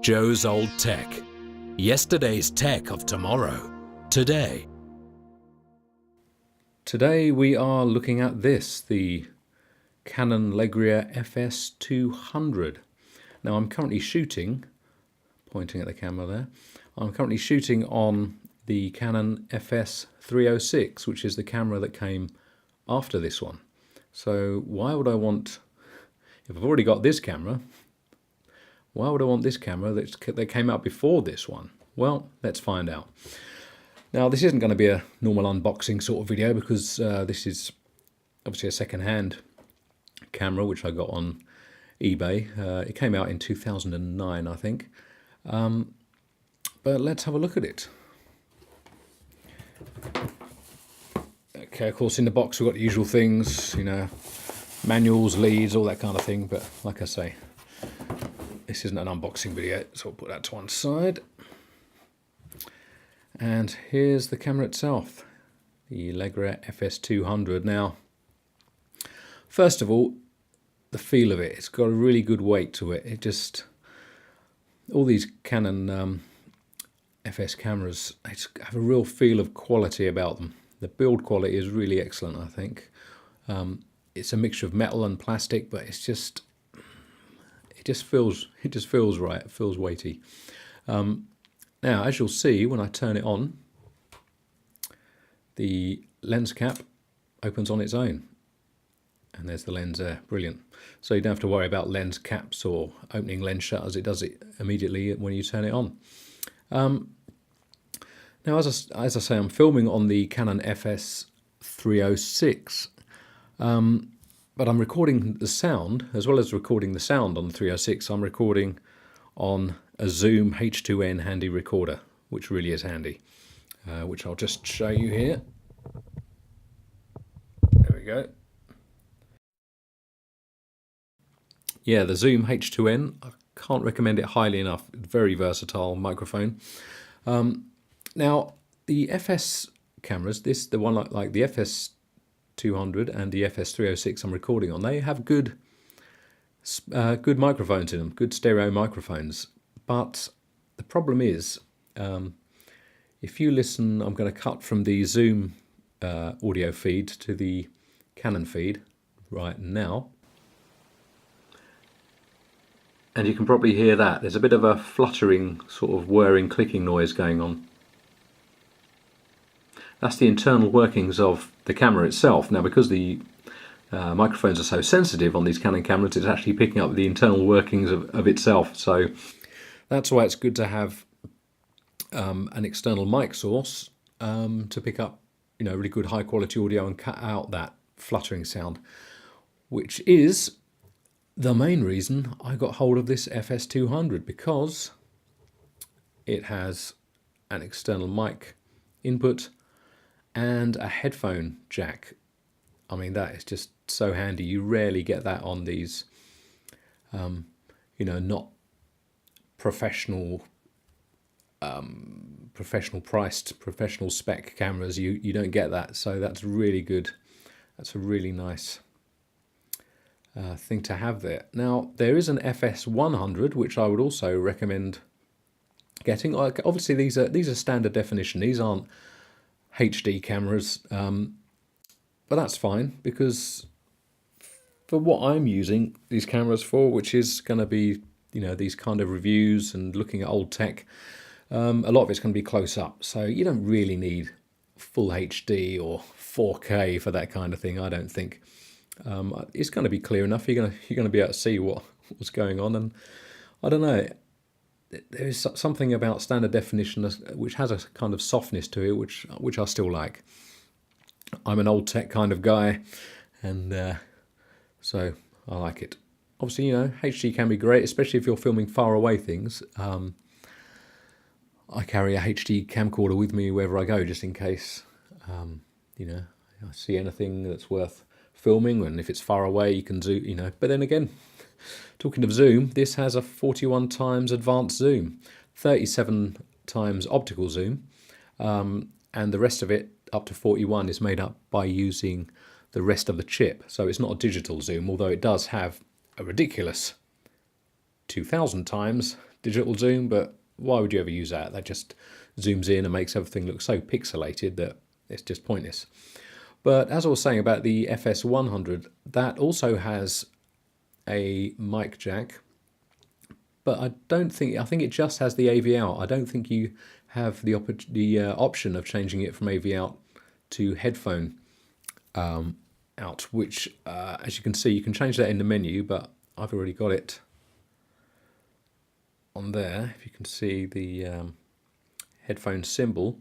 Joe's Old Tech. Yesterday's tech of tomorrow. Today. Today we are looking at this, the Canon FS200. Now I'm currently shooting, pointing at the camera there, I'm currently shooting on the Canon FS306, which is the camera that came after this one. So why would I want, if I've already got this camera, why would I want this camera that came out before this one? Well, let's find out. Now this isn't going to be a normal unboxing sort of video because this is obviously a second-hand camera which I got on eBay. It came out in 2009, I think. But let's have a look at it. Okay, of course in the box we've got the usual things, you know, manuals, leads, all that kind of thing, but like I say, this isn't an unboxing video, so I'll put that to one side. And here's the camera itself, the Legra FS200. Now, first of all, the feel of it, it's got a really good weight to it. It just, all these Canon FS cameras, they just have a real feel of quality about them. The build quality is really excellent, I think. It's a mixture of metal and plastic, but it's just, it just feels right. It feels weighty. Now, as you'll see when I turn it on, the lens cap opens on its own. And there's the lens there, brilliant. So you don't have to worry about lens caps or opening lens shutters, it does it immediately when you turn it on. Now, as I say, I'm filming on the Canon FS306, but I'm recording the sound, as well as recording the sound on the 306, I'm recording on a Zoom H2N handy recorder, which really is handy, which I'll just show you here. There we go. Yeah, the Zoom H2N, I can't recommend it highly enough. Very versatile microphone. Now, the FS cameras, the one like the FS200 and the FS306 I'm recording on, they have good microphones in them, good stereo microphones. But the problem is, if you listen, I'm going to cut from the Zoom audio feed to the Canon feed right now. And you can probably hear that. There's a bit of a fluttering, sort of whirring, clicking noise going on. That's the internal workings of the camera itself. Now, because the microphones are so sensitive on these Canon cameras, it's actually picking up the internal workings of itself. So that's why it's good to have an external mic source to pick up, you know, really good high quality audio and cut out that fluttering sound, which is the main reason I got hold of this FS200, because it has an external mic input and a headphone jack. I mean, that is just so handy. You rarely get that on these, you know, not professional priced, professional spec cameras. You don't get that, so that's really good. That's a really nice thing to have there. Now, there is an FS100 which I would also recommend getting. Obviously, these are standard definition. These aren't HD cameras, but that's fine, because for what I'm using these cameras for, which is going to be, you know, these kind of reviews and looking at old tech, a lot of it's going to be close up, so you don't really need full HD or 4K for that kind of thing, I don't think. It's going to be clear enough. You're going to be able to see what's going on, and I don't know, there is something about standard definition which has a kind of softness to it, which I still like. I'm an old tech kind of guy, and so I like it. Obviously, you know, HD can be great, especially if you're filming far away things. I carry a HD camcorder with me wherever I go, just in case, you know, I see anything that's worth filming, and if it's far away you can zoom, you know. But then again, talking of zoom, this has a 41 times advanced zoom, 37 times optical zoom, and the rest of it, up to 41, is made up by using the rest of the chip. So it's not a digital zoom, although it does have a ridiculous 2000 times digital zoom, but why would you ever use that? That just zooms in and makes everything look so pixelated that it's just pointless. But as I was saying about the FS100, that also has a mic jack, but I think it just has the AV out. I don't think you have the option of changing it from AV out to headphone out, which as you can see, you can change that in the menu, but I've already got it on there. If you can see the headphone symbol.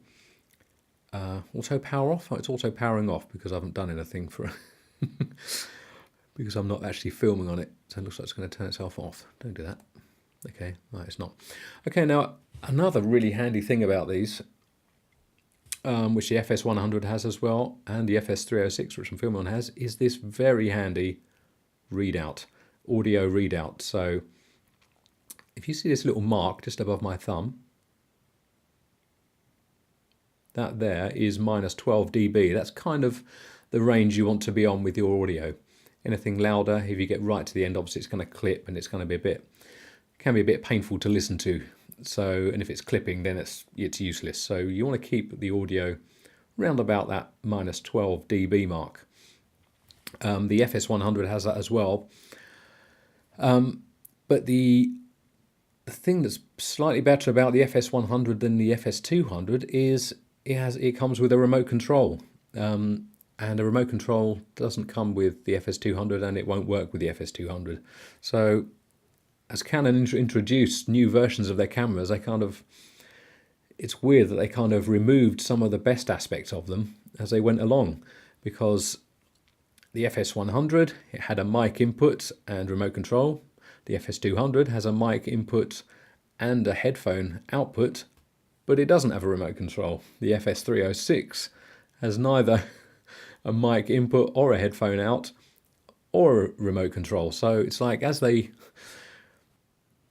Auto power off. Oh, it's auto powering off because I haven't done anything for because I'm not actually filming on it, so it looks like it's going to turn itself off. Don't do that. Okay, right, it's not. Okay, now another really handy thing about these, which the FS100 has as well, and the FS306, which I'm filming on, has, is this very handy readout, audio readout. So if you see this little mark just above my thumb, that there is minus 12 dB. That's kind of the range you want to be on with your audio. Anything louder, if you get right to the end, obviously it's going to clip and it's going to be can be a bit painful to listen to. So, and if it's clipping, then it's useless. So you want to keep the audio round about that minus 12 dB mark. The FS100 has that as well. But the thing that's slightly better about the FS100 than the FS200 is it comes with a remote control. And a remote control doesn't come with the FS200, and it won't work with the FS200. So as Canon introduced new versions of their cameras, it's weird that they kind of removed some of the best aspects of them as they went along, because the FS100, it had a mic input and remote control. The FS200 has a mic input and a headphone output, but it doesn't have a remote control. The FS306 has neither a mic input or a headphone out or a remote control. So it's like, as they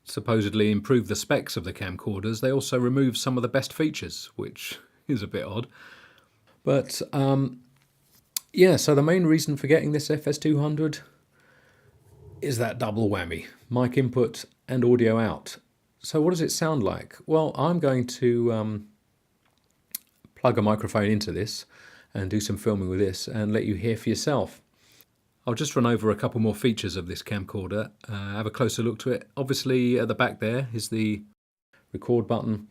supposedly improve the specs of the camcorders, they also remove some of the best features, which is a bit odd. But yeah, so the main reason for getting this FS200 is that double whammy, mic input and audio out. So what does it sound like? Well, I'm going to plug a microphone into this and do some filming with this and let you hear for yourself. I'll just run over a couple more features of this camcorder, have a closer look to it. Obviously at the back there is the record button.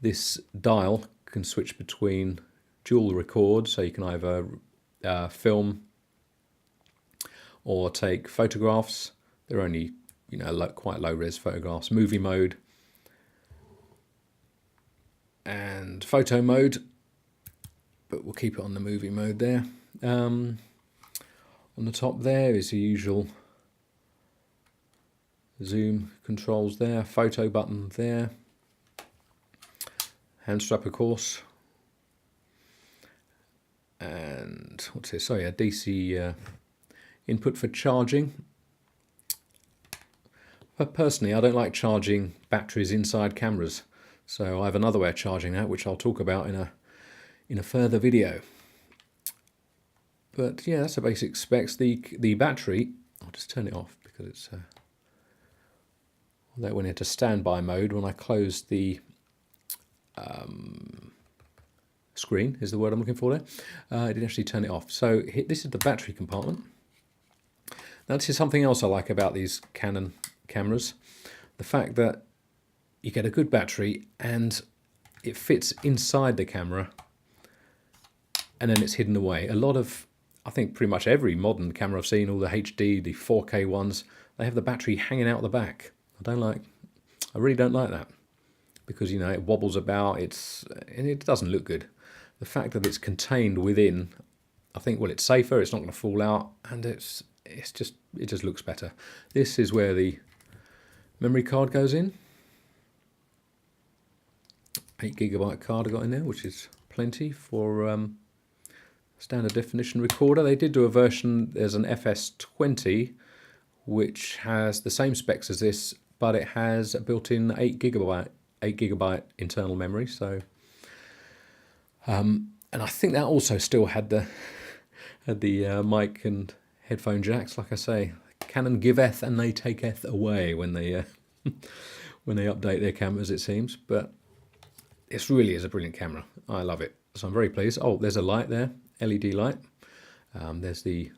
This dial can switch between dual record, so you can either film or take photographs. They're only, quite low res photographs. Movie mode and photo mode, but we'll keep it on the movie mode there. On the top there is the usual zoom controls there, photo button there, hand strap of course, and what's this? Oh yeah, DC input for charging. But personally, I don't like charging batteries inside cameras, so I have another way of charging that, which I'll talk about in a further video. But yeah, that's the basic specs. The battery, I'll just turn it off because it's that went into standby mode when I closed the screen, is the word I'm looking for there. I didn't actually turn it off. So this is the battery compartment. Now this is something else I like about these Canon cameras, the fact that you get a good battery and it fits inside the camera and then it's hidden away. A lot of, I think pretty much every modern camera I've seen, all the HD, the 4K ones, they have the battery hanging out the back. I really don't like that, because it wobbles about, and it doesn't look good. The fact that it's contained within, I think, well, it's safer, it's not going to fall out, and it just looks better. This is where the memory card goes in. 8GB card I got in there, which is plenty for standard definition recorder. They did do a version, there's an FS20, which has the same specs as this, but it has a built-in 8GB internal memory. So, and I think that also still had the mic and headphone jacks. Like I say, Canon giveth and they taketh away when they when they update their cameras, it seems. But this really is a brilliant camera. I love it. So I'm very pleased. Oh, there's a light there, LED light. There's the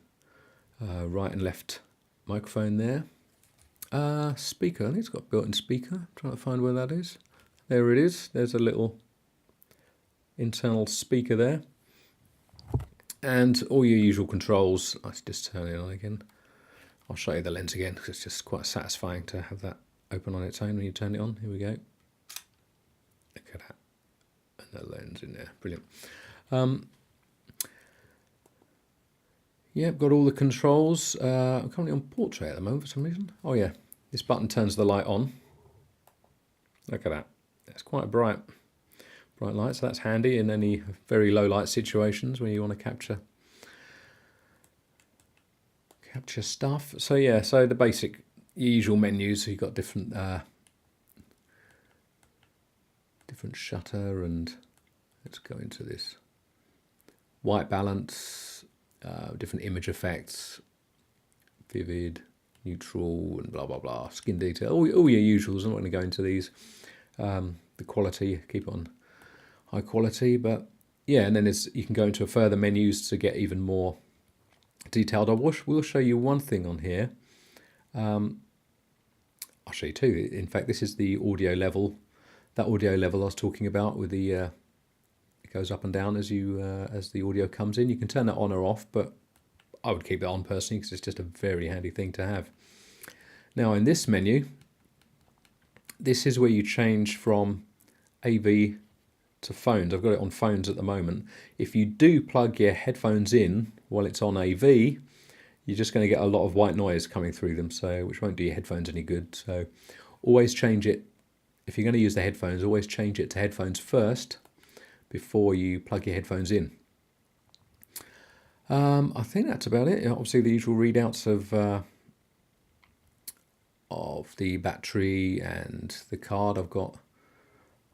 right and left microphone there. Speaker, I think it's got a built-in speaker. I'm trying to find where that is. There it is. There's a little internal speaker there. And all your usual controls. Let's just turn it on again. I'll show you the lens again because it's just quite satisfying to have that open on its own when you turn it on. Here we go. Look at that. And the lens in there. Brilliant. Yeah, got all the controls. I'm currently on portrait at the moment for some reason. Oh yeah, this button turns the light on. Look at that. It's quite a bright light, so that's handy in any very low light situations where you want to capture stuff. So yeah, so the basic usual menus. So you've got different shutter, and let's go into this white balance, different image effects, vivid, neutral, and blah blah blah, skin detail, all your usuals. I'm not going to go into these. The quality, keep on high quality, but yeah, and then you can go into further menus to get even more detailed. We'll show you one thing on here. I'll show you two. In fact, this is the audio level. That audio level I was talking about with the it goes up and down as the audio comes in. You can turn that on or off, but I would keep that on personally because it's just a very handy thing to have. Now in this menu, this is where you change from AV to phones. I've got it on phones at the moment. If you do plug your headphones in while it's on AV, you're just going to get a lot of white noise coming through them, so which won't do your headphones any good. So always change it. If you're going to use the headphones, always change it to headphones first before you plug your headphones in. I think that's about it. Obviously the usual readouts of the battery and the card. I've got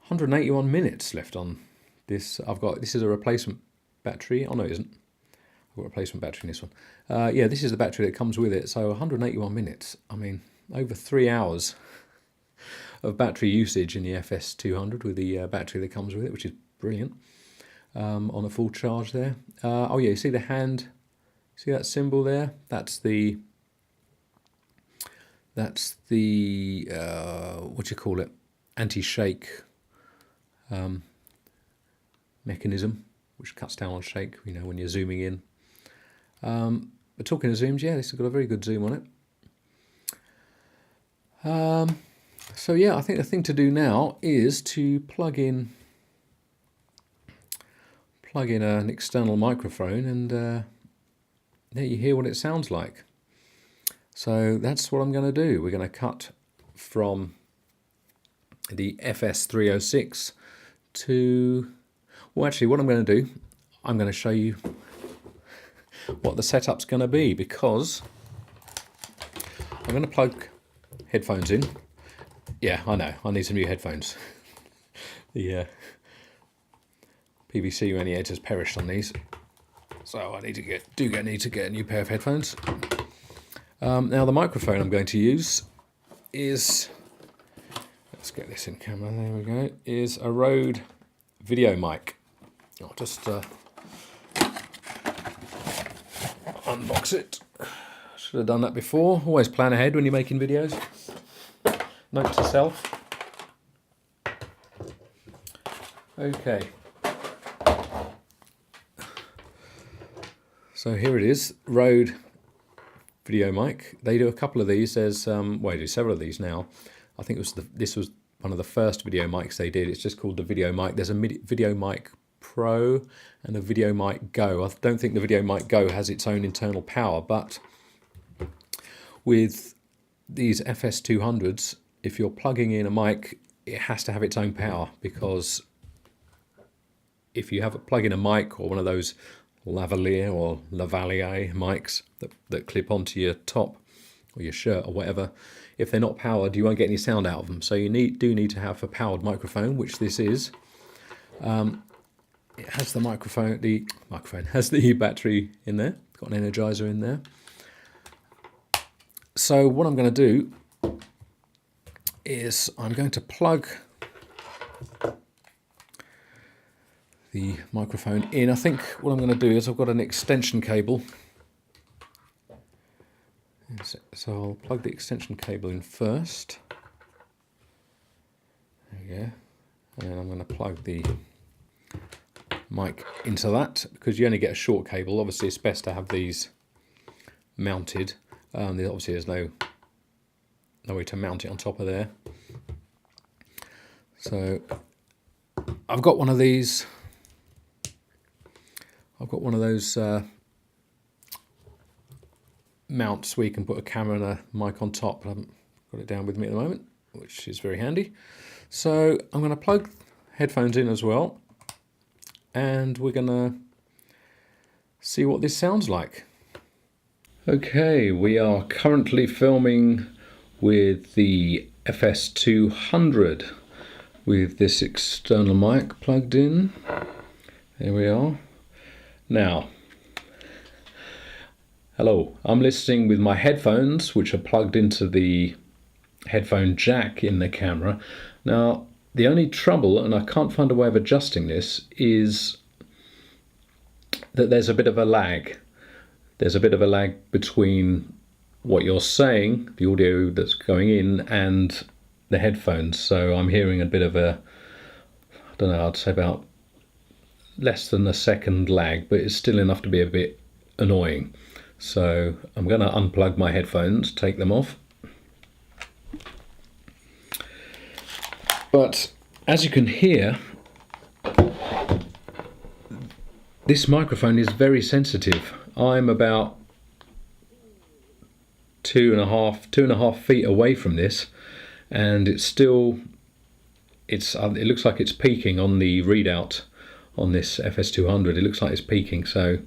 181 minutes left on this. This is a replacement battery. Oh no, it isn't. I've got a replacement battery in this one. Yeah, this is the battery that comes with it. So 181 minutes. I mean, over 3 hours of battery usage in the FS200 with the battery that comes with it, which is brilliant. On a full charge there. Oh yeah, you see the hand? See that symbol there? That's the what do you call it? Anti-shake mechanism, which cuts down on shake, you know, when you're zooming in. But talking of zooms, yeah, this has got a very good zoom on it. So yeah, I think the thing to do now is to plug in an external microphone, and there you hear what it sounds like. So that's what I'm going to do. We're going to cut from the FS306 to, well actually what I'm going to do, I'm going to show you what the setup's going to be, because I'm going to plug headphones in. Yeah, I know, I need some new headphones. The PVC around the edge has perished on these, so I need to get a new pair of headphones. Now the microphone I'm going to use is, let's get this in camera, there we go, is a Rode Videomic. I'll just unbox it. Should have done that before. Always plan ahead when you're making videos. Note to self. Okay. So here it is, Rode Videomic. They do a couple of these. There's well, they do several of these now. I think this was one of the first video mics they did. It's just called the Videomic. There's a Videomic Pro and a Videomic Go. I don't think the Videomic Go has its own internal power, but with these FS200s, if you're plugging in a mic, it has to have its own power, because if you plug in a mic or one of those lavalier or lavalier mics that clip onto your top or your shirt or whatever, if they're not powered, you won't get any sound out of them. So you do need to have a powered microphone, which this is. It has the microphone has the battery in there. It's got an energizer in there. So what I'm going to do, is I'm going to plug the microphone in. I think what I'm going to do is I've got an extension cable. So I'll plug the extension cable in first. There we go. And I'm going to plug the mic into that, because you only get a short cable. Obviously it's best to have these mounted. Obviously there's no way to mount it on top of there. So I've got one of these. I've got one of those mounts where you can put a camera and a mic on top. I haven't got it down with me at the moment, which is very handy. So I'm going to plug headphones in as well, and we're going to see what this sounds like. Okay, we are currently filming with the FS200 with this external mic plugged in. There we are. Now, hello, I'm listening with my headphones, which are plugged into the headphone jack in the camera. Now, the only trouble, and I can't find a way of adjusting this, is that there's a bit of a lag. There's a bit of a lag between what you're saying, the audio that's going in, and the headphones. So I'm hearing a bit of a, I don't know, I'd say about less than a second lag, but it's still enough to be a bit annoying. So I'm going to unplug my headphones, take them off. But as you can hear, this microphone is very sensitive. I'm about two and a half feet away from this, and it's still, it looks like it's peaking on the readout on this FS200. It looks like it's peaking, so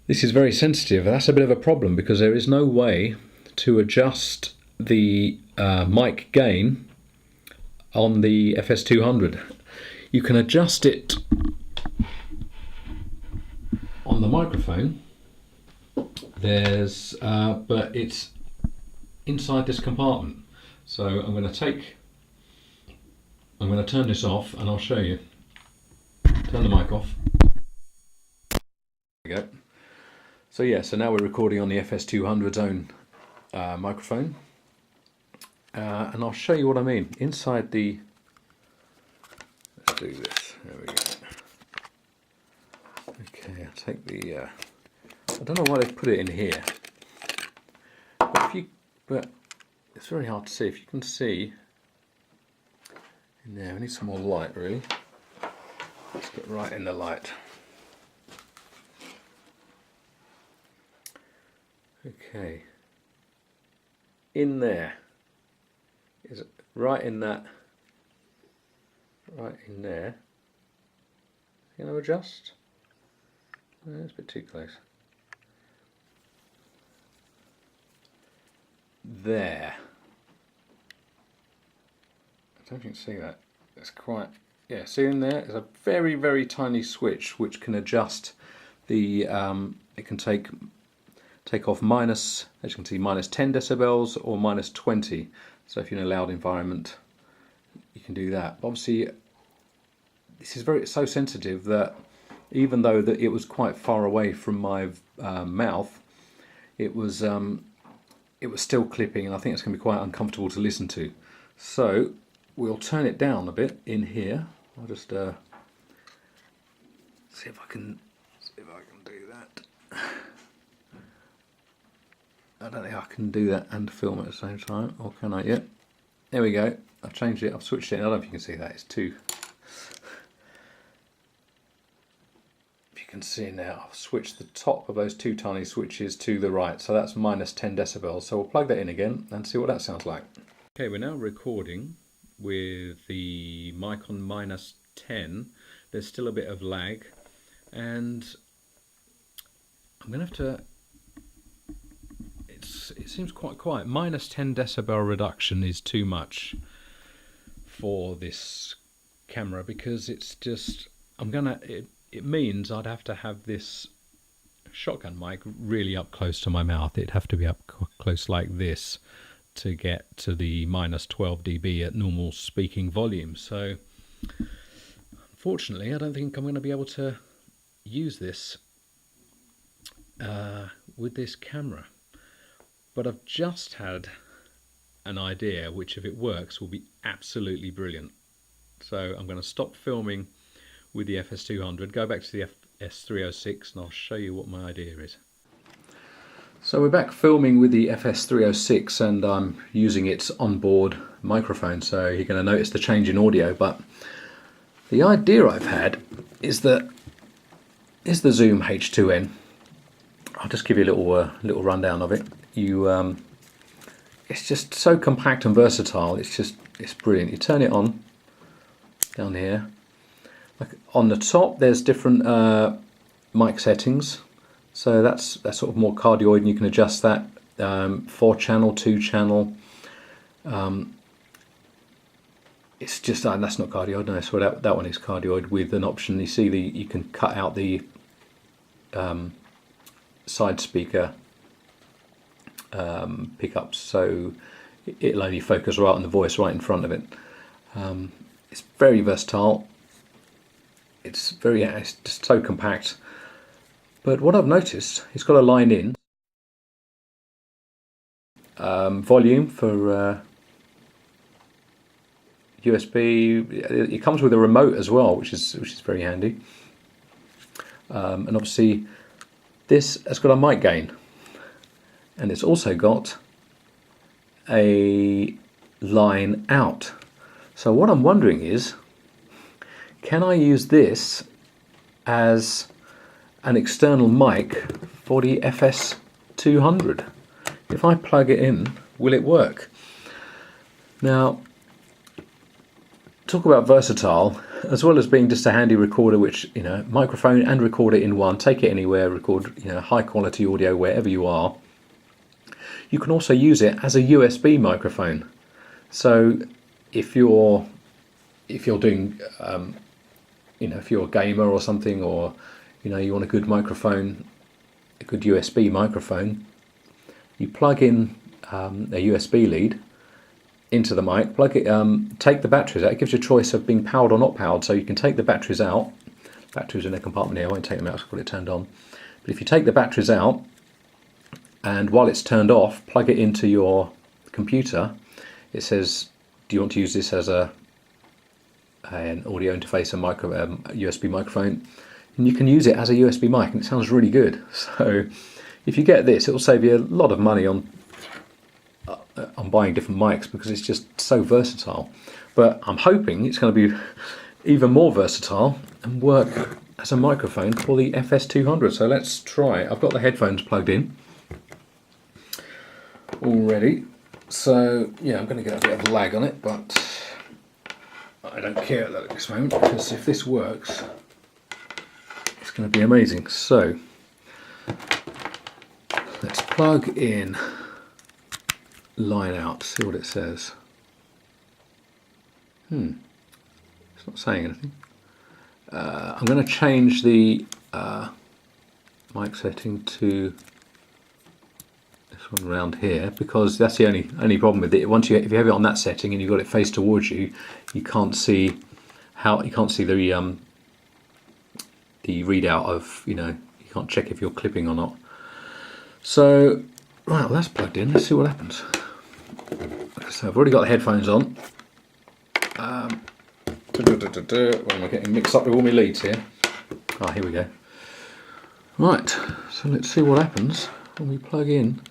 this is very sensitive. That's a bit of a problem, because there is no way to adjust the mic gain on the FS200. You can adjust it on the microphone. There's but it's inside this compartment. So I'm going to turn this off and I'll show you. Turn the mic off. There we go. So yeah, so now we're recording on the FS200's own microphone. And I'll show you what I mean. Inside the, let's do this, there we go. Okay, I'll take the, I don't know why they've put it in here. But it's very hard to see. If you can see in there, we need some more light really. Let's get right in the light. Okay. In there. Is it right in that, right in there? You know, adjust. No, it's a bit too close. There. I don't think you can see that. It's quite, yeah. See in there is a very, very tiny switch which can adjust the. It can take off minus, as you can see, minus 10 decibels or minus 20. So if you're in a loud environment, you can do that. But obviously, this is so sensitive that even though that it was quite far away from my mouth, it was still clipping, and I think it's going to be quite uncomfortable to listen to. So we'll turn it down a bit in here. I'll just see if I can do that. I don't think I can do that and film at the same time, or can I? Yeah. There we go. I've changed it, I've switched it. I don't know if you can see that, it's too. If you can see now, I've switched the top of those two tiny switches to the right, so that's minus 10 decibels. So we'll plug that in again and see what that sounds like. Okay, we're now recording with the mic on minus 10. There's still a bit of lag, and I'm going to have to. It seems quite quiet. Minus 10 decibel reduction is too much for this camera, because it's just, it means I'd have to have this shotgun mic really up close to my mouth. It'd have to be up close like this to get to the minus 12 dB at normal speaking volume. So unfortunately I don't think I'm going to be able to use this with this camera, but I've just had an idea which, if it works, will be absolutely brilliant. So I'm going to stop filming with the FS200, go back to the FS306, and I'll show you what my idea is. So we're back filming with the FS306, and I'm using its onboard microphone, so you're going to notice the change in audio. But the idea I've had is the Zoom H2n. I'll just give you a little rundown of it. It's just so compact and versatile. It's brilliant. You turn it on down here. Like on the top, there's different mic settings. So that's sort of more cardioid, and you can adjust that. 4-channel, 2-channel. It's just that's not cardioid. No, so that one is cardioid with an option. You see you can cut out the side speaker pickups, so it'll only focus right on the voice right in front of it. It's very versatile. It's just so compact. But what I've noticed, it's got a line in volume for USB. It comes with a remote as well, which is very handy. And obviously, this has got a mic gain, and it's also got a line out. So what I'm wondering is, can I use this as an external mic for the FS200? If I plug it in, will it work? Now, talk about versatile, as well as being just a handy recorder, which, you know, microphone and recorder in one, take it anywhere, record, you know, high quality audio wherever you are. You can also use it as a USB microphone. So if you're doing, you know, if you're a gamer or something, or you know, you want a good microphone, a good USB microphone, you plug in a USB lead into the mic, plug it, take the batteries out. It gives you a choice of being powered or not powered, so you can take the batteries out. Batteries in a compartment here, I won't take them out, so I've got it turned on. But if you take the batteries out, and while it's turned off, plug it into your computer, it says, do you want to use this as an audio interface, a USB microphone? And you can use it as a USB mic, and it sounds really good. So if you get this, it will save you a lot of money on buying different mics, because it's just so versatile. But I'm hoping it's going to be even more versatile and work as a microphone for the FS200. So let's try. I've got the headphones plugged in already. So yeah, I'm going to get a bit of lag on it, but I don't care at this moment, because if this works, it's going to be amazing. So let's plug in, line out, see what it says. It's not saying anything. I'm going to change the mic setting to this one around here, because that's the only problem with it. If you have it on that setting and you've got it face towards you, you can't see the readout of, you know, you can't check if you're clipping or not. So right, well, that's plugged in. Let's see what happens. So I've already got the headphones on. Well, I'm getting mixed up with all my leads here. Ah, here we go. Right, so let's see what happens when we plug in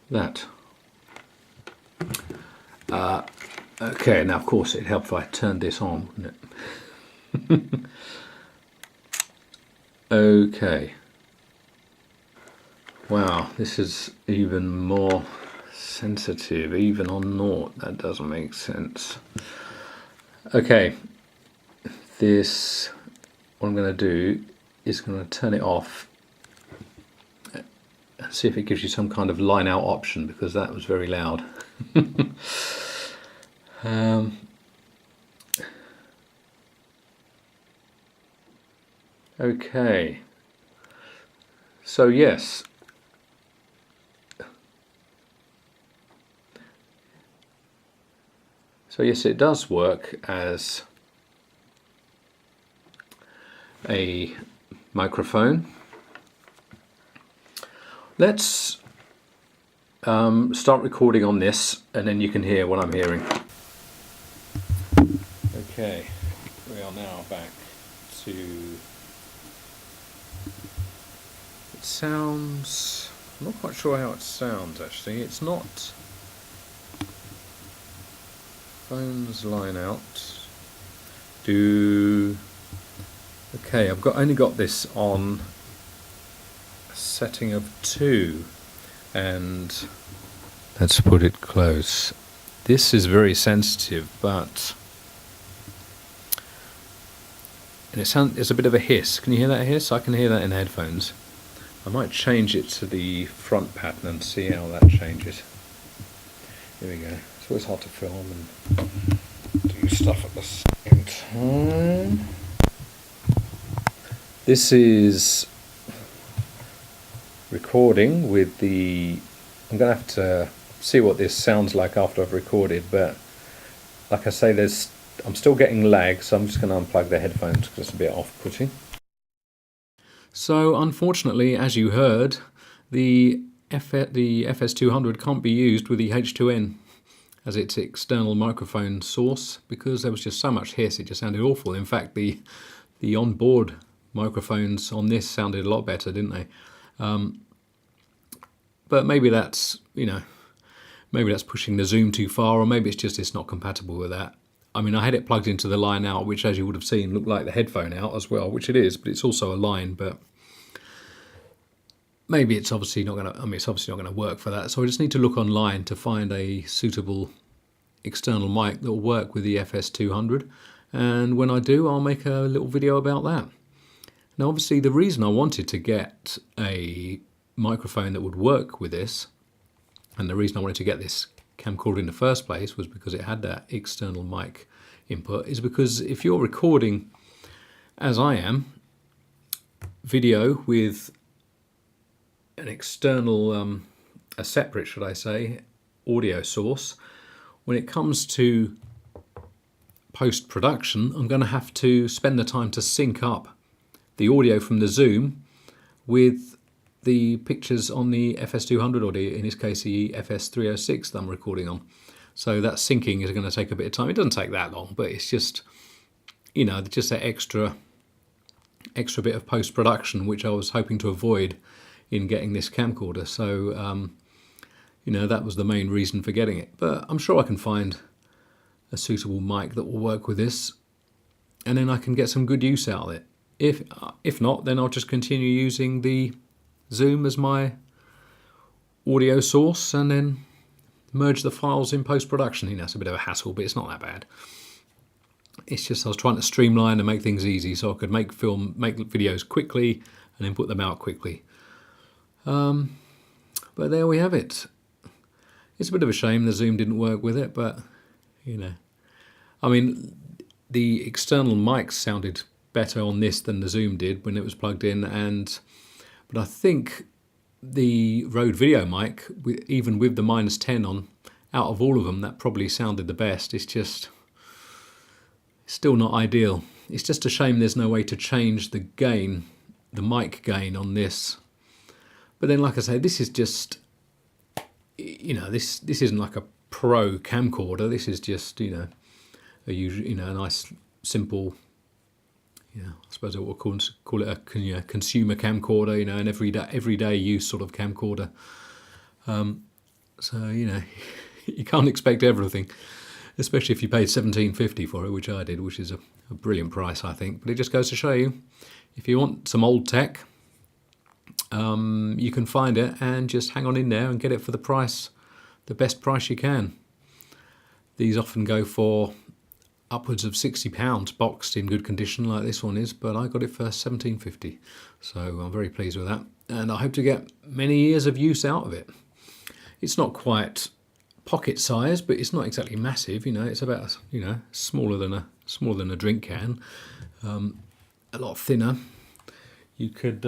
that. Okay, now of course it'd help if I turned this on, wouldn't it? Okay. Wow, this is even more sensitive, even on naught. That doesn't make sense. Okay, what I'm going to do is going to turn it off and see if it gives you some kind of line out option, because that was very loud. Okay, so yes, So yes, it does work as a microphone. Let's start recording on this, and then you can hear what I'm hearing. Okay, we are now back to... It sounds... I'm not quite sure how it sounds actually. It's not... Phones line out. Okay, I've only got this on a setting of 2, and let's put it close. This is very sensitive, but it's a bit of a hiss. Can you hear that hiss? I can hear that in headphones. I might change it to the front pattern and see how that changes. Here we go. It's always hard to film and do stuff at the same time. This is recording with the... I'm going to have to see what this sounds like after I've recorded, but like I say, I'm still getting lag, so I'm just going to unplug the headphones because it's a bit off-putting. So unfortunately, as you heard, the FS200 can't be used with the H2N as its external microphone source because there was just so much hiss, it just sounded awful. In fact, the onboard microphones on this sounded a lot better, didn't they? But maybe that's, maybe that's pushing the zoom too far, or maybe it's not compatible with that. I mean, I had it plugged into the line out, which, as you would have seen, looked like the headphone out as well, which it is, but it's also a line. But maybe it's obviously not going to. I mean, it's obviously not going to work for that. So I just need to look online to find a suitable external mic that will work with the FS200. And when I do, I'll make a little video about that. Now, obviously, the reason I wanted to get a microphone that would work with this, and the reason I wanted to get this camcorder in the first place was because it had that external mic input, is because if you're recording, as I am, video with an external, a separate, should I say, audio source, when it comes to post-production, I'm going to have to spend the time to sync up the audio from the Zoom with the pictures on the FS200, or in this case the FS306 that I'm recording on. So that syncing is going to take a bit of time. It doesn't take that long, but it's just, just that extra bit of post-production which I was hoping to avoid in getting this camcorder. So, that was the main reason for getting it. But I'm sure I can find a suitable mic that will work with this, and then I can get some good use out of it. If not, then I'll just continue using the Zoom as my audio source and then merge the files in post-production. It's a bit of a hassle, but it's not that bad. It's just I was trying to streamline and make things easy so I could make videos quickly and then put them out quickly. But there we have it. It's a bit of a shame the Zoom didn't work with it, but I mean, the external mics sounded better on this than the Zoom did when it was plugged in, but I think the Rode video mic, even with the -10 on, out of all of them, that probably sounded the best. It's just still not ideal. It's just a shame there's no way to change the gain, the mic gain on this. But then, like I say, this is just, this isn't like a pro camcorder. This is just, a usual, a nice, simple, I suppose I would call it a consumer camcorder, an everyday use sort of camcorder. So you can't expect everything, especially if you paid $17.50 for it, which I did, which is a brilliant price, I think. But it just goes to show you, if you want some old tech, you can find it and just hang on in there and get it for the best price you can. These often go for upwards of £60 boxed in good condition like this one is, but I got it for $17.50, so I'm very pleased with that, and I hope to get many years of use out of it. It's not quite pocket size, but it's not exactly massive. It's about smaller than a drink can, a lot thinner. You could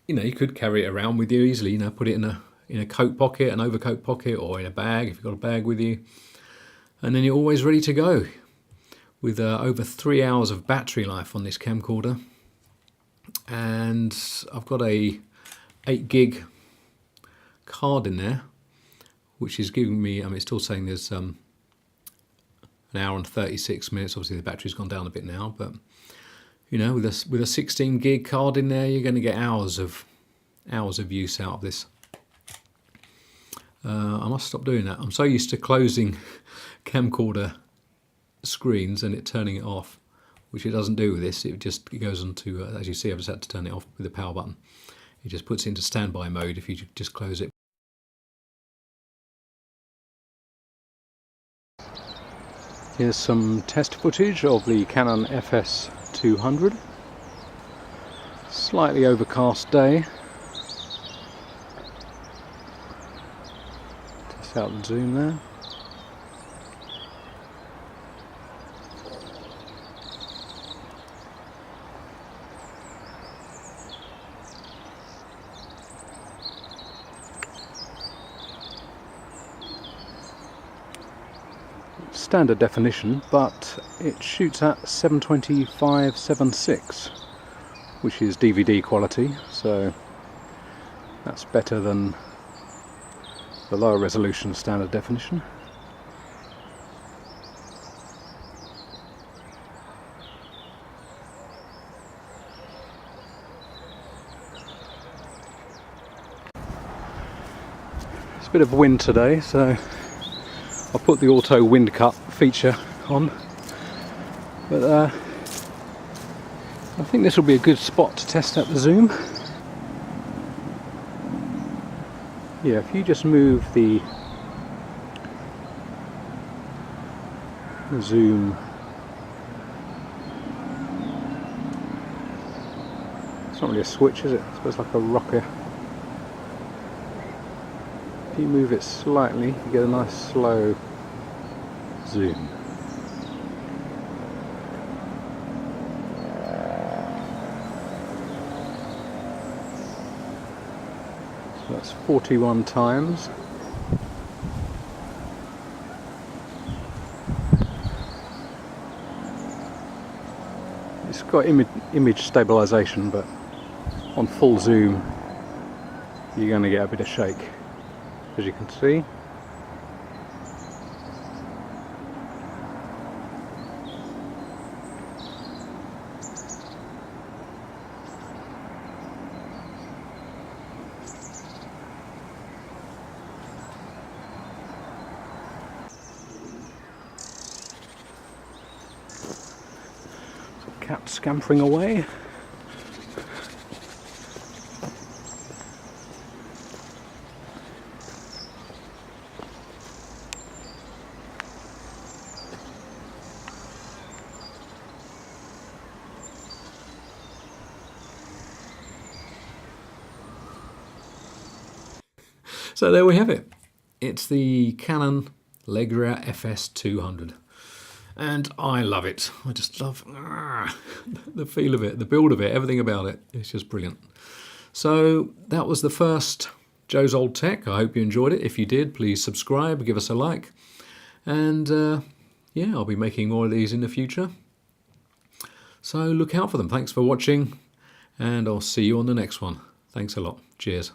you could carry it around with you easily. Put it in a coat pocket, an overcoat pocket, or in a bag if you've got a bag with you. and then you're always ready to go with over 3 hours of battery life on this camcorder. And I've got a 8 gig card in there, which is giving me, I mean, it's still saying there's an hour and 36 minutes. Obviously the battery's gone down a bit now, but you know, with a 16 gig card in there, you're going to get hours of use out of this. I must stop doing that. I'm so used to closing camcorder screens and it turning it off, which it doesn't do with this. It goes into, as you see, I've just had to turn it off with the power button. It just puts it into standby mode if you just close it. Here's some test footage of the Canon FS200. Slightly overcast day. Test out the zoom there. Standard definition, but it shoots at 720x576, which is DVD quality, so that's better than the lower resolution standard definition. It's a bit of wind today, so I'll put the auto wind cut feature on, but I think this will be a good spot to test out the zoom. Yeah, if you just move the zoom, it's not really a switch, is it? I suppose like a rocker. If you move it slightly, you get a nice slow zoom. So that's 41 times. It's got image stabilization, but on full zoom you're going to get a bit of shake, as you can see. Cat scampering away. So there we have it. It's the Canon Legria FS200. And I love it. I just love the feel of it, the build of it, everything about it. It's just brilliant. So that was the first Joe's Old Tech. I hope you enjoyed it. If you did, please subscribe, give us a like. And yeah, I'll be making more of these in the future. So look out for them. Thanks for watching, and I'll see you on the next one. Thanks a lot. Cheers.